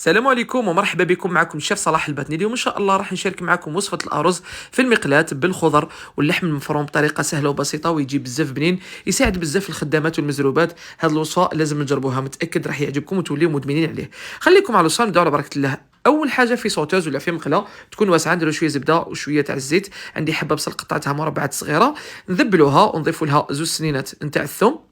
السلام عليكم ومرحبا بكم. معكم الشيف صلاح الباتني. اليوم ان شاء الله راح نشارك معكم وصفه الارز في المقلاة بالخضر واللحم المفروم بطريقه سهله وبسيطه ويجي بزاف بنين، يساعد بزاف الخدامات والمزروبات. هذه الوصفه لازم نجربوها، متاكد راح يعجبكم وتوليو مدمنين عليه. خليكم على الوصفه، نبداو على بركه الله. اول حاجه في صوتوز ولا في مقله تكون واسعه، نديروا شويه زبده وشويه تاع الزيت. عندي حبه بصل قطعتها مربعات صغيره، نذبلوها ونضيفوا لها زوج سنينات نتاع الثوم.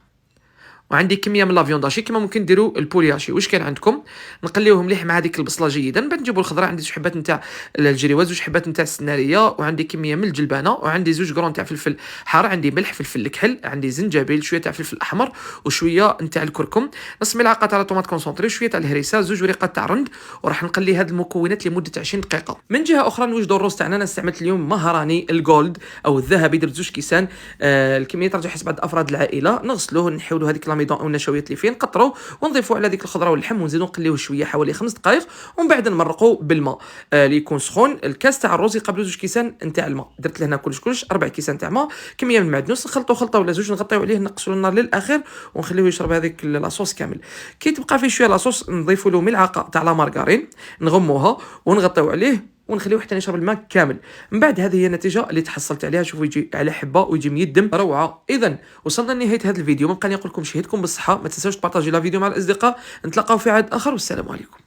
وعندي كميه من لافيونداشي كما ممكن ديروا البولياشي واش كان عندكم. نقليوهم مليح مع هذيك البصله جيدا. من بعد نجيبوا الخضره، عندي زوج حبات نتاع الجريوه، زوج حبات نتاع السناريه، وعندي كميه من الجلبانه، وعندي زوج قرون تاع فلفل حار، عندي ملح، فلفل الكحل، عندي زنجبيل، شويه تاع فلفل احمر وشويه نتاع الكركم، نص ملعقه تاع طوماط كونسونطري، شويه تاع الهريسه، زوج وريقات تاع رند. وراح نقلي هذه المكونات لمده 20 دقيقه. من جهه اخرى نوجدوا الرز تاعنا. انا استعملت اليوم مهراني الجولد او الذهبي، درت زوج كيسان. الكميه ترجع حسب عدد افراد العائله. نغسلوه، نحيولوا هذيك لاميدون او النشويات اللي فيه، نقطروا ونضيفوا على ديك الخضره واللحم ونزيدوا نقليوه شويه حوالي 5 دقائق، ومن بعد نمرقوا بالماء اللي يكون سخون. الكاس تاع الرز يقبلوا زوج كيسان نتاع الماء. درت لهنا كلش 4 كيسان تاع ماء، كميه من المعدنوس، نخلطوا خلطه ولا زوج، نغطيو عليه، نقصوا النار للاخر ونخليوه يشرب هذيك لاصوص كامل. كي تبقى فيه شويه لاصوص نضيفوا له ملعقه تاع لا مارغرين، نغموها ونغطيو عليه ونخليه حتى يشرب الماء كامل. من بعد هذه هي النتيجه اللي تحصلت عليها. شوفوا يجي على حبه ويجي ميدم روعه. اذا وصلنا لنهايه هذا الفيديو، من بقى نقول لكم شهيتكم بالصحه. ما تنساوش تبارطاجي لا فيديو مع الاصدقاء. نتلاقاو في عاد اخر والسلام عليكم.